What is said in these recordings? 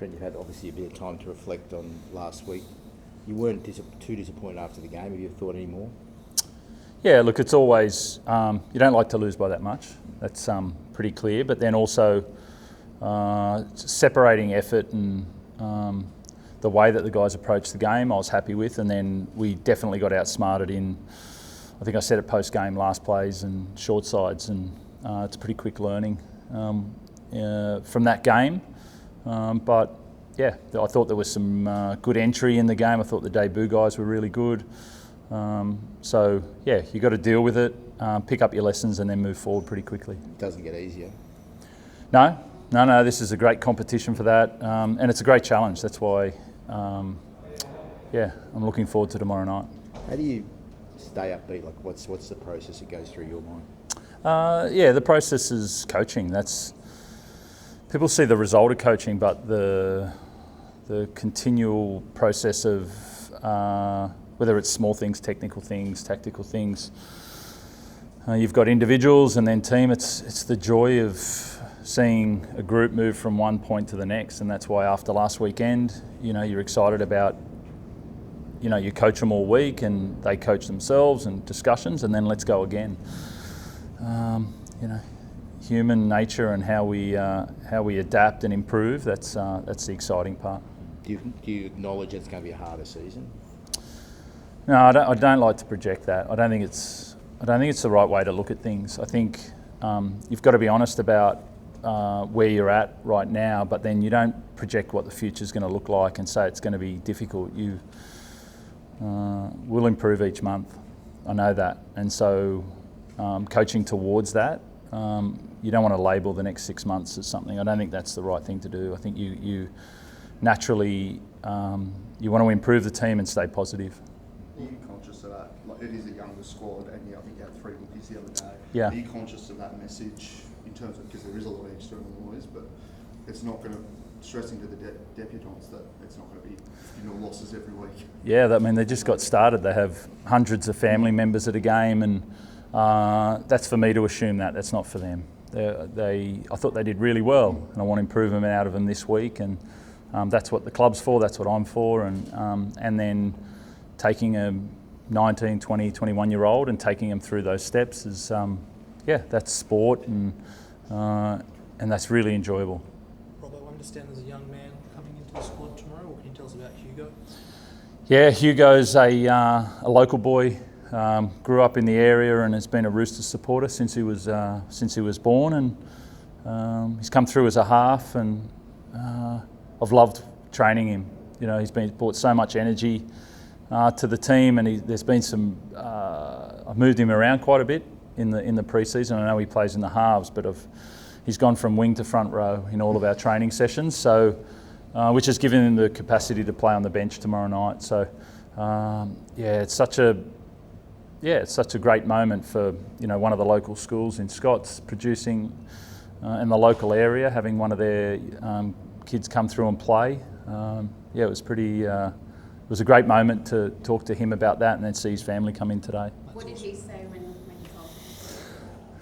Trent, you've had obviously a bit of time to reflect on last week. You weren't too disappointed after the game. Have you thought any more? Yeah, look, it's always, you don't like to lose by that much. That's pretty clear. But then also separating effort and the way that the guys approached the game, I was happy with. And then we definitely got outsmarted in, I think I said it post-game, last plays and short sides. And it's pretty quick learning from that game. But yeah, I thought there was some good entry in the game. I thought the debut guys were really good. So yeah, you got to deal with it, pick up your lessons, and then move forward pretty quickly. It doesn't get easier. No. This is a great competition for that, and it's a great challenge. That's why, yeah, I'm looking forward to tomorrow night. How do you stay upbeat? Like, what's the process that goes through your mind? Yeah, the process is coaching. That's people see the result of coaching, but the continual process of whether it's small things, technical things, tactical things. You've got individuals and then team. It's the joy of seeing a group move from one point to the next, and that's why after last weekend, you're excited about, you coach them all week and they coach themselves and discussions, and then let's go again. Human nature and how we adapt and improve. That's the exciting part. Do you acknowledge it's going to be a harder season? No, I don't like to project that. I don't think it's the right way to look at things. I think you've got to be honest about where you're at right now, but then you don't project what the future is going to look like and say it's going to be difficult. You will improve each month. I know that, and so coaching towards that. You don't want to label the next 6 months as something. I don't think that's the right thing to do. I think you naturally you want to improve the team and stay positive. Are you conscious of that? Like, it is a younger squad, and I think you had 3 rookies the other day. Yeah. Are you conscious of that message in terms of, because there is a lot of external noise, but it's not going to, stressing to the debutants that it's not going to be losses every week? Yeah, they just got started. They have hundreds of family members at a game, and that's for me to assume that. That's not for them. I thought they did really well, and I want improvement out of them this week, and that's what the club's for, that's what I'm for, and then taking a 19, 20, 21-year-old and taking them through those steps is, that's sport, and that's really enjoyable. Rob, I understand there's a young man coming into the squad tomorrow. What can you tell us about Hugo? Yeah, Hugo's a local boy. Grew up in the area and has been a Roosters supporter since he was born, and he's come through as a half, and I've loved training him. He's brought so much energy to the team, and there's been some. I've moved him around quite a bit in the pre-season. I know he plays in the halves, but he's gone from wing to front row in all of our training sessions. So, which has given him the capacity to play on the bench tomorrow night. So, it's such a great moment for one of the local schools in Scots producing in the local area, having one of their kids come through and play. It was pretty. It was a great moment to talk to him about that, and then see his family come in today. What did he say when you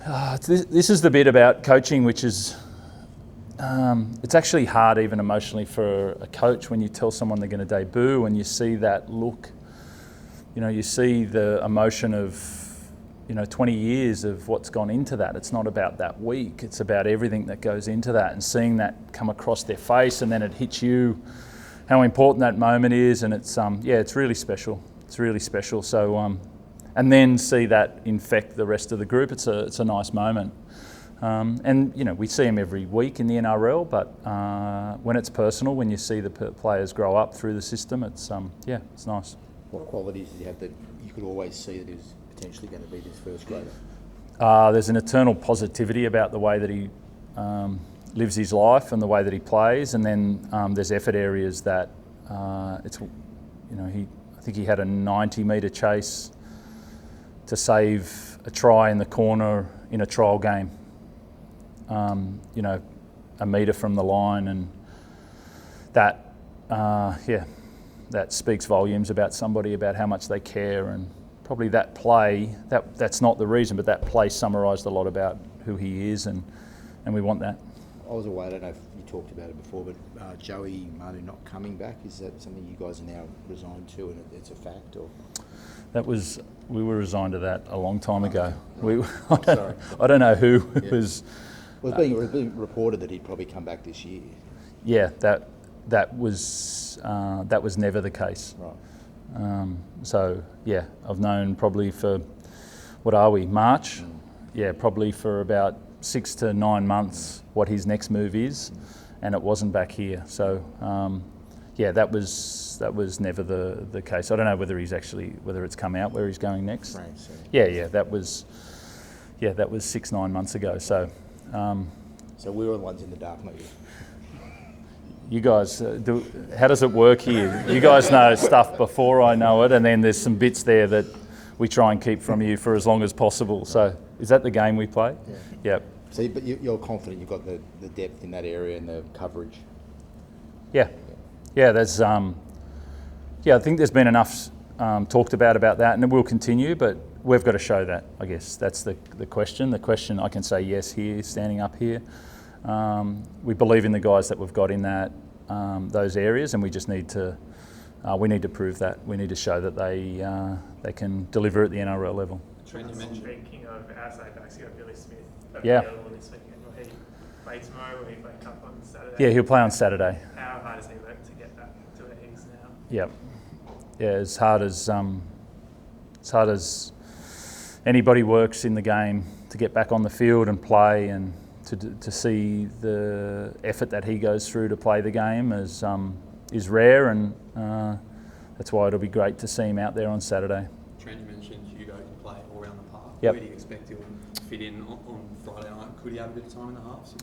told him? This is the bit about coaching, which is it's actually hard even emotionally for a coach when you tell someone they're going to debut and you see that look. You see the emotion of 20 years of what's gone into that. It's not about that week. It's about everything that goes into that, and seeing that come across their face, and then it hits you how important that moment is, and it's it's really special. It's really special. So and then see that infect the rest of the group. It's a nice moment. And we see him every week in the NRL, but when it's personal, when you see the players grow up through the system, it's it's nice. What qualities did you have that you could always see that he was potentially going to be this first grader? There's an eternal positivity about the way that he lives his life and the way that he plays, and then there's effort areas that I think he had a 90-metre chase to save a try in the corner in a trial game. A metre from the line, and that that speaks volumes about somebody, about how much they care, and probably that play, that's not the reason, but that play summarised a lot about who he is, and we want that. I was away. I don't know if you talked about it before, but Joey Manu not coming back, is that something you guys are now resigned to, and it's a fact, or? We were resigned to that a long time ago. Right. Sorry. I don't know who Yeah. was. Well, it's being reported that he'd probably come back this year. Yeah, that was never the case. Right. So yeah, I've known probably for, what are we, March? Yeah, probably for about 6 to 9 months what his next move is, and it wasn't back here. So yeah, that was never the case. I don't know whether it's come out where he's going next. Right, so. Yeah, that was 6-9 months ago. So So we were the ones in the dark, not you. you guys, how does it work here? You guys know stuff before I know it, and then there's some bits there that we try and keep from you for as long as possible. So is that the game we play? Yeah. Yep. So, but you're confident you've got the depth in that area and the coverage. Yeah. There's I think there's been enough talked about that, and it will continue, but we've got to show that, I guess. That's the question. The question, I can say yes here, standing up here. We believe in the guys that we've got in those areas, and we just need to prove that. We need to show that they can deliver at the NRL level. Trent, you mentioned speaking of outside backs, you got Billy Smith. Yeah. This weekend. Will he play tomorrow? Will he play cup on Saturday? Yeah, he'll play on Saturday. How hard does he work to get back to where he is now? Yep. Yeah, as hard as anybody works in the game to get back on the field and play, and to see the effort that he goes through to play the game is rare, and that's why it'll be great to see him out there on Saturday. Trent, you mentioned Hugo can play all around the park. Yep. Where do you expect he'll fit in on Friday night? Could he have a bit of time in the halves?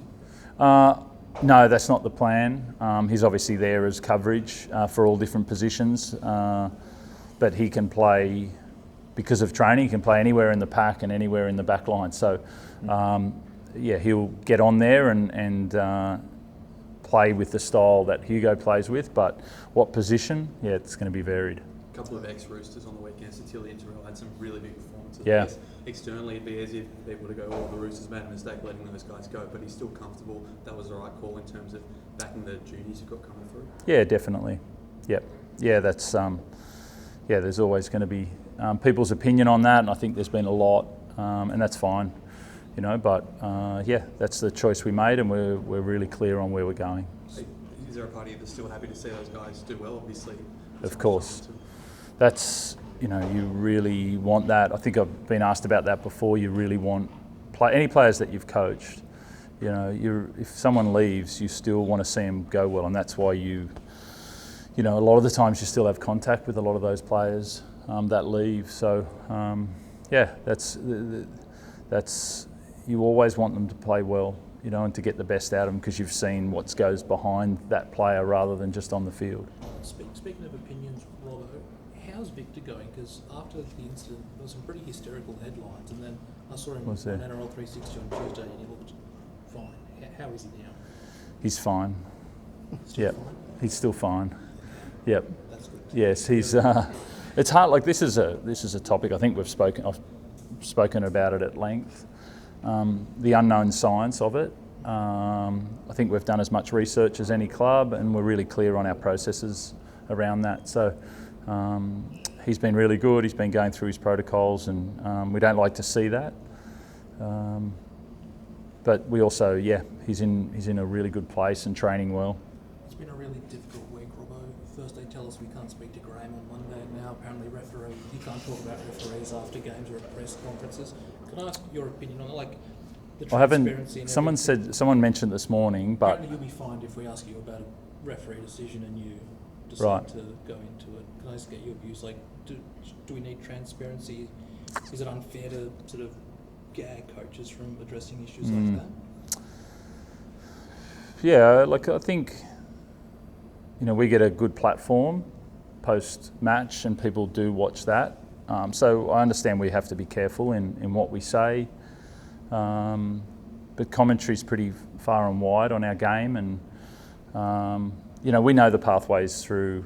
No, that's not the plan. He's obviously there as coverage for all different positions, but he can play, because of training, he can play anywhere in the pack and anywhere in the back line. So, yeah, he'll get on there and play with the style that Hugo plays with, but what position? Yeah, it's going to be varied. A couple of ex-Roosters on the weekend. Tilly and Terrell had some really big performances. Yeah. I guess externally, it'd be as if people to go, oh, the Roosters made a mistake letting those guys go, but he's still comfortable. That was the right call in terms of backing the juniors you've got coming through. Yeah, definitely. Yep. Yeah, that's there's always going to be people's opinion on that, and I think there's been a lot, and that's fine, you know. But yeah, that's the choice we made, and we're really clear on where we're going. Is there a party that's still happy to see those guys do well? Obviously, Of course. That's, you know, you really want that. I think I've been asked about that before. You really want any players that you've coached. You know, if someone leaves, you still want to see them go well, and that's why you know, a lot of the times you still have contact with a lot of those players that leave. So yeah, that's you always want them to play well, you know, and to get the best out of them, because you've seen what goes behind that player rather than just on the field. Speaking of opinions, Robbo, how's Victor going? Because after the incident, there were some pretty hysterical headlines, and then I saw him on NRL 360 on Tuesday, and he looked fine. How is he now? He's fine. Still fine? He's still fine. Yep. That's good. Yes, he's. It's hard. Like this is a topic. I think I've spoken about it at length. The unknown science of it. I think we've done as much research as any club, and we're really clear on our processes around that. So he's been really good. He's been going through his protocols, and we don't like to see that. But we also, yeah, he's in a really good place and training well. It's been a really difficult week, Robbo. First they tell us we can't speak to Graham on Monday, and now apparently you can't talk about referees after games or at press conferences. Can I ask your opinion on it? Like the transparency and everything? Someone mentioned this morning, but apparently you'll be fined if we ask you about a referee decision and you decide to go into it. Can I just get your views? Like, do we need transparency? Is it unfair to sort of gag coaches from addressing issues like that? Yeah, like I think, you know, we get a good platform post-match and people do watch that. So I understand we have to be careful in what we say. But commentary's pretty far and wide on our game, and you know, we know the pathways through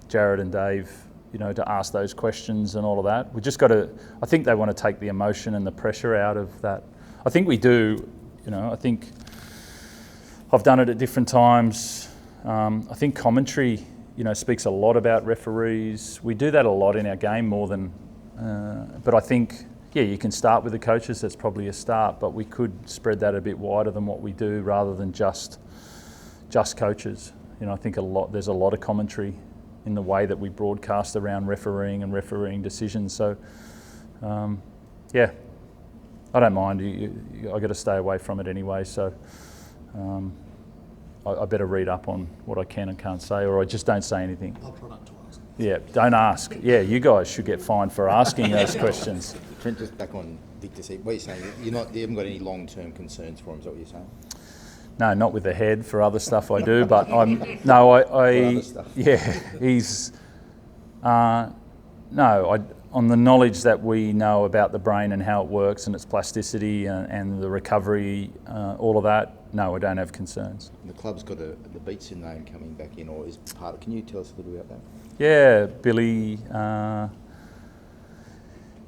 Jared and Dave, you know, to ask those questions and all of that. We just got to, I think they want to take the emotion and the pressure out of that. I think we do, you know, I think I've done it at different times. I think commentary, speaks a lot about referees. We do that a lot in our game more than, but I think, you can start with the coaches. That's probably a start, but we could spread that a bit wider than what we do, rather than just coaches. I think there's a lot of commentary in the way that we broadcast around refereeing and refereeing decisions. So, I don't mind. I got to stay away from it anyway. So, I better read up on what I can and can't say, or I just don't say anything. I'll try not to ask. Yeah, don't ask. Yeah, you guys should get fined for asking those questions. Trent, just back on Victor C. What are you saying? You haven't got any long-term concerns for him, is that what you're saying? No, not with the head. For other stuff I do, but For other stuff. he's on the knowledge that we know about the brain and how it works and its plasticity and the recovery, all of that. No, I don't have concerns. And the club's got the Beatson name coming back in, or is part of. Can you tell us a little bit about that? Yeah, Billy,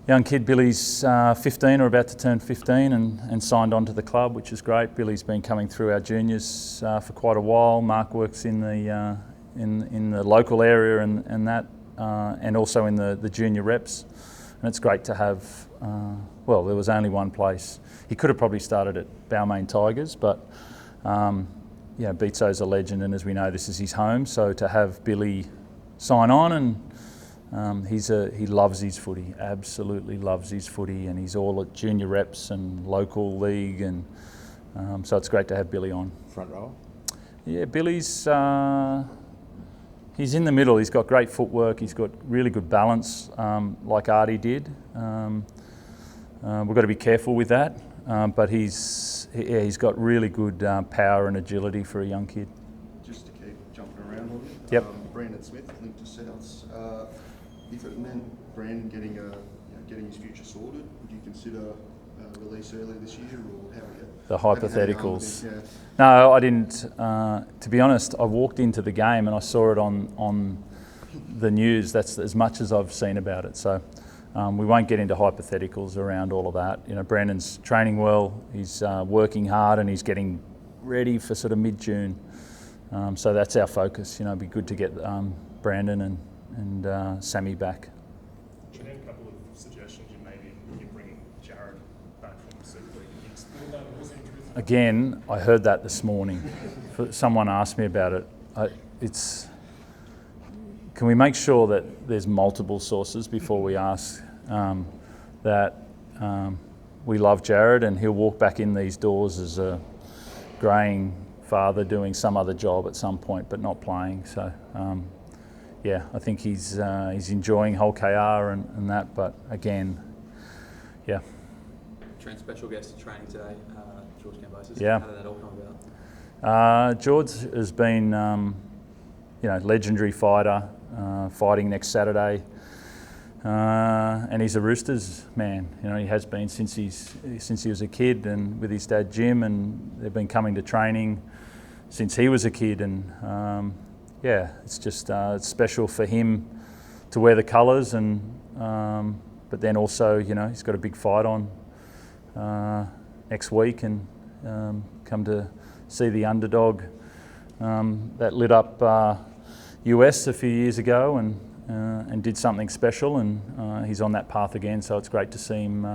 young kid Billy's 15 or about to turn 15 and signed on to the club, which is great. Billy's been coming through our juniors for quite a while. Mark works in the local area and that, and also in the junior reps. And it's great to have, there was only one place. He could have probably started at Balmain Tigers, but Beatso's a legend, and as we know, this is his home. So to have Billy sign on, and he loves his footy, absolutely loves his footy, and he's all at junior reps and local league, and so it's great to have Billy on. Front row? Yeah, Billy's he's in the middle. He's got great footwork. He's got really good balance, like Artie did. We've got to be careful with that, but he's got really good power and agility for a young kid. Just to keep jumping around on it. Yep. Brandon Smith linked to Souths. If it meant Brandon getting his future sorted, would you consider release early this year, or how are you? The hypotheticals. Yeah. No, I didn't. To be honest, I walked into the game and I saw it on the news. That's as much as I've seen about it. So we won't get into hypotheticals around all of that. Brandon's training well. He's working hard and he's getting ready for sort of mid-June. So that's our focus. It'd be good to get Brandon and Sammy back. I had a couple of suggestions. You bringing Jared back from the Super League. Can you explore that? What was the interest? Again, I heard that this morning. Someone asked me about it. Can we make sure that there's multiple sources before we ask that we love Jared and he'll walk back in these doors as a greying father doing some other job at some point, but not playing. So, I think he's enjoying whole KR and that. But again, Trent, special guest at training today, George Gambosis. Yeah. How did that all come about? George has been, legendary fighter, fighting next Saturday, and he's a Roosters man. He has been since he was a kid, and with his dad Jim, and they've been coming to training since he was a kid, and it's just it's special for him to wear the colours, and but then also he's got a big fight on next week, and come to see the underdog that lit up US a few years ago and did something special, and he's on that path again. So it's great to see him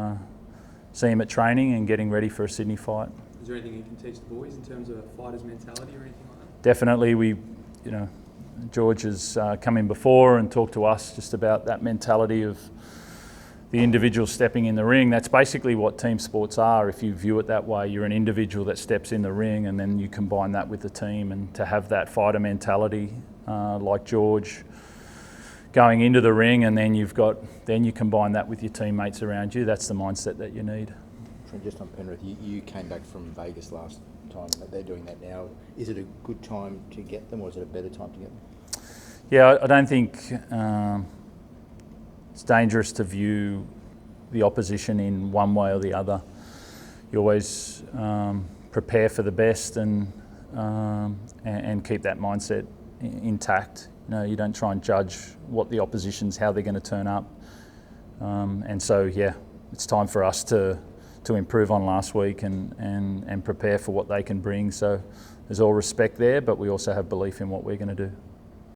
at training and getting ready for a Sydney fight. Is there anything you can teach the boys in terms of a fighter's mentality or anything like that? Definitely, George has come in before and talked to us just about that mentality of the individual stepping in the ring. That's basically what team sports are. If you view it that way, you're an individual that steps in the ring, and then you combine that with the team, and to have that fighter mentality, like George, going into the ring, and then you combine that with your teammates around you. That's the mindset that you need. Just on Penrith, you came back from Vegas last time. They're doing that now. Is it a good time to get them, or is it a better time to get them? Yeah, I don't think it's dangerous to view the opposition in one way or the other. You always prepare for the best and keep that mindset intact. You don't try and judge what the opposition's, how they're going to turn up. And so, it's time for us to improve on last week and prepare for what they can bring. So there's all respect there, but we also have belief in what we're going to do.